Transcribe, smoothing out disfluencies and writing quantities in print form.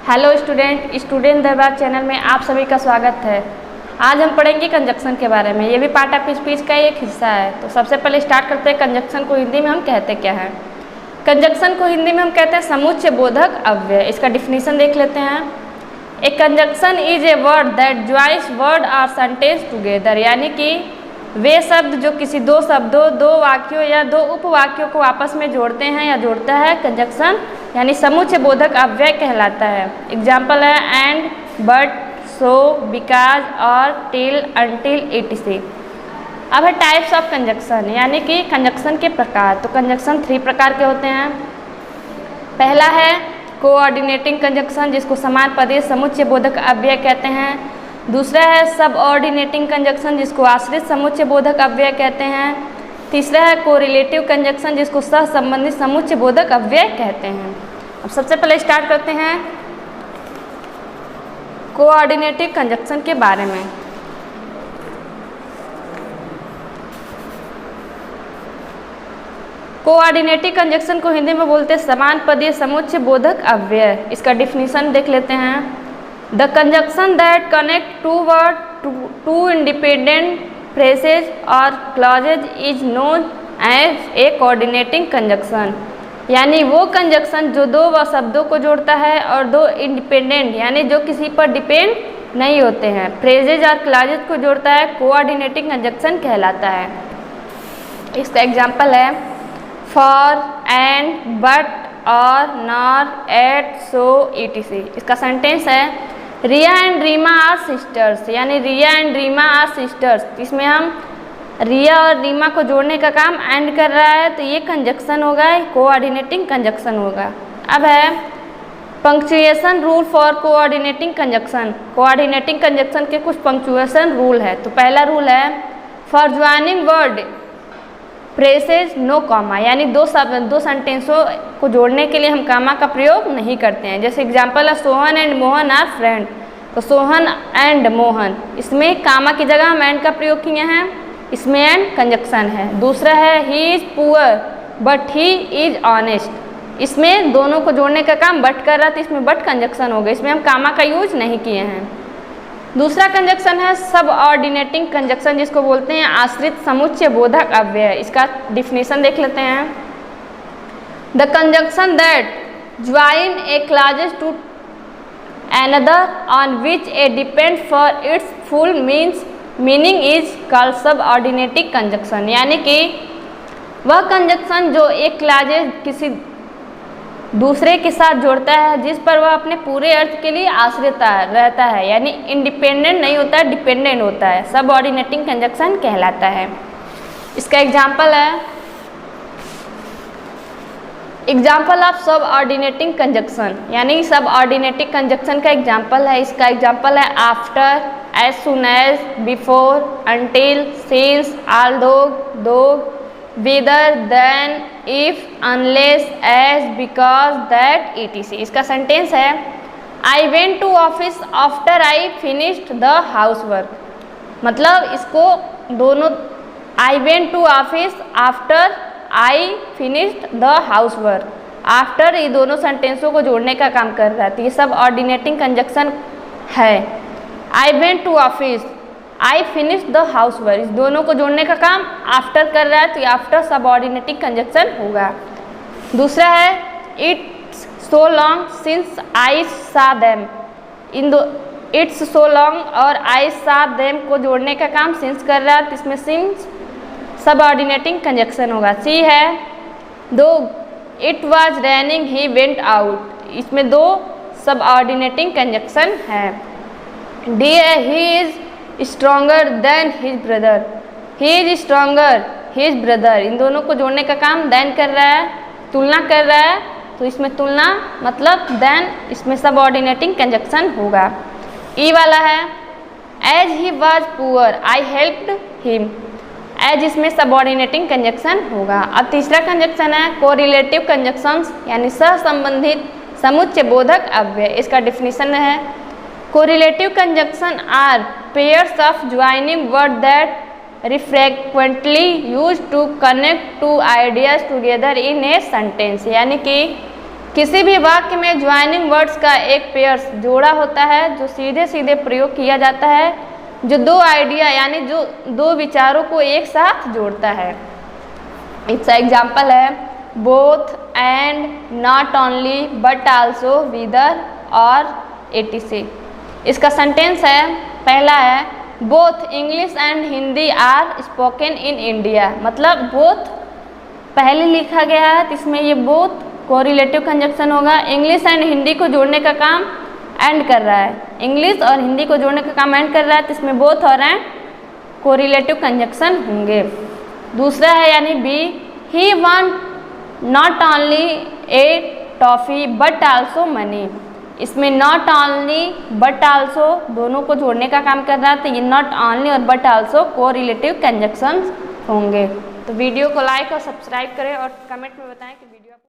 Hello student दरबार channel में आप सभी का स्वागत है। आज हम पढ़ेंगे कंजक्शन के बारे में। ये भी पार्ट ऑफ स्पीच का एक हिस्सा है। तो सबसे पहले स्टार्ट करते हैं, कंजक्शन को हिंदी में हम कहते क्या है। कंजक्शन को हिंदी में हम कहते हैं समुच्चय बोधक अव्यय। इसका डिफिनीशन देख लेते हैं। A conjunction is a word that joins word और सेंटेंस टुगेदर, यानी कि वे शब्द जो किसी दो शब्दों, दो वाक्यों या दो उपवाक्यों को आपस में जोड़ते हैं या जोड़ता है, कंजक्शन यानी समुच्चय बोधक अव्यय कहलाता है। एग्जाम्पल है एंड, बट, सो, बिकॉज और टिल, अनटिल, etc। अब है टाइप्स ऑफ कंजक्शन, यानी कि कंजक्शन के प्रकार। तो कंजक्शन 3 प्रकार के होते हैं। पहला है कोऑर्डिनेटिंग कंजक्शन, जिसको समान पदीय समुच्चय बोधक अव्यय कहते हैं। दूसरा है सबऑर्डिनेटिंग कंजक्शन, जिसको आश्रित समुच्चय बोधक अव्यय कहते हैं। तीसरा है कोरिलेटिव कंजक्शन, जिसको सहसंबंधित समुच्चय बोधक अव्यय कहते हैं। अब सबसे पहले स्टार्ट करते हैं कोऑर्डिनेटिव कंजक्शन के बारे में। कोऑर्डिनेटिव कंजक्शन को हिंदी में बोलते हैं समान पदीय समुच्चय बोधक अव्यय। इसका डिफिनीशन देख लेते हैं। The conjunction that connect two word two independent phrases और clauses is known as a coordinating conjunction, यानी वो कंजक्शन जो दो व शब्दों को जोड़ता है और दो इंडिपेंडेंट यानी जो किसी पर डिपेंड नहीं होते हैं फ्रेजेज और क्लॉजेज को जोड़ता है, कोऑर्डिनेटिंग कंजक्शन कहलाता है। इसका एग्जाम्पल है फॉर, एंड, बट, और, नॉर, एट, सो, etc। इसका सेंटेंस है रिया एंड रीमा आर सिस्टर्स, यानी रिया एंड रीमा आर सिस्टर्स। इसमें हम रिया और रीमा को जोड़ने का काम एंड कर रहा है, तो ये कंजक्शन होगा, कोऑर्डिनेटिंग कंजक्शन होगा। अब है punctuation rule for coordinating conjunction. Coordinating conjunction के कुछ पंक्चुएशन रूल है। तो पहला रूल है for joining word phrases no comma, यानी दो सेंटेंसों को जोड़ने के लिए हम कामा का प्रयोग नहीं करते हैं। जैसे एग्जांपल है Sohan and Mohan are friend, तो सोहन एंड मोहन, इसमें कामा की जगह हम एंड का प्रयोग किए हैं, इसमें एंड कंजक्शन है। दूसरा है he is poor but he is honest, इसमें दोनों को जोड़ने का काम बट कर रहा था, इसमें बट कंजक्शन हो गया, इसमें हम कामा का यूज नहीं किए हैं। दूसरा कंजक्शन है सबऑर्डिनेटिंग कंजक्शन, जिसको बोलते हैं आश्रित समुच्चय बोधक अव्यय। इसका डिफिनीशन देख लेते हैं। The conjunction that join a clauses to another on which a depend for its full meaning is called subordinating conjunction, यानी कि वह कंजक्शन जो एक क्लॉजेज किसी दूसरे के साथ जोड़ता है जिस पर वह अपने पूरे अर्थ के लिए आश्रित रहता है, यानी इंडिपेंडेंट नहीं होता है, डिपेंडेंट होता है, सबऑर्डिनेटिंग कंजक्शन कहलाता है। इसका एग्जाम्पल है एग्जाम्पल ऑफ सबऑर्डिनेटिंग कंजक्शन, यानी सबऑर्डिनेटिंग कंजक्शन का एग्जाम्पल है। इसका एग्जाम्पल है after, as soon as, before, until, since, although, though, whether, than, if, unless, as, because, that, etc। इसका सेंटेंस है I went to office after I finished the house work, मतलब इसको दोनों I went to office after I finished the house work, after, ये दोनों सेंटेंसों को जोड़ने का काम कर रहा है, तो ये सब ऑर्डिनेटिंग कंजक्शन है। I went to office, I finished the house work, इस दोनों को जोड़ने का काम आफ्टर कर रहा है, तो ये आफ्टर सबऑर्डिनेटिंग कंजक्शन होगा। दूसरा है it's so long since I सा देम, इन दो इट्स सो लॉन्ग और आई सा देम को जोड़ने का काम सिंस कर रहा है, तो इसमें सिंस सबऑर्डिनेटिंग कंजक्शन होगा। सी है though it was raining he went out, इसमें दो सबऑर्डिनेटिंग कंजक्शन है। डी है he is stronger than his brother, he is stronger his brother, इन दोनों को जोड़ने का काम देन कर रहा है, तुलना कर रहा है, तो इसमें तुलना मतलब देन, इसमें सबऑर्डिनेटिंग कंजक्शन होगा। ई वाला है as he was poor I helped him, as इसमें सबऑर्डिनेटिंग कंजक्शन होगा। अब तीसरा कंजक्शन है कोरिलेटिव कंजक्शंस, यानी सहसंबंधित समुच्चय बोधक अव्यय। इसका डिफिनीशन है correlative conjunction are pairs of joining word that frequently used to connect two ideas together in a sentence, यानी कि किसी भी वाक्य में ज्वाइनिंग वर्ड्स का एक पेयर्स जोड़ा होता है जो सीधे सीधे प्रयोग किया जाता है, जो दो आइडिया यानी जो दो विचारों को एक साथ जोड़ता है। इसका एग्जाम्पल है both, and, not only, but also, whether और etc। इसका सेंटेंस है, पहला है both English and Hindi are spoken in India. मतलब बोथ पहले लिखा गया है तो इसमें ये बोथ कोरिलेटिव कंजक्शन होगा। इंग्लिश एंड हिंदी को जोड़ने का काम एंड कर रहा है, इंग्लिश और हिंदी को जोड़ने का काम एंड कर रहा है तो इसमें बोथ और एंड कोरिलेटिव कंजक्शन होंगे। दूसरा है यानी B, he want not only a toffee but also money. इसमें नॉट ओनली बट आल्सो दोनों को जोड़ने का काम कर रहा है तो ये नॉट ओनली और बट आल्सो कोरिलेटिव कंजक्शंस होंगे। तो वीडियो को लाइक और सब्सक्राइब करें और कमेंट में बताएं कि वीडियो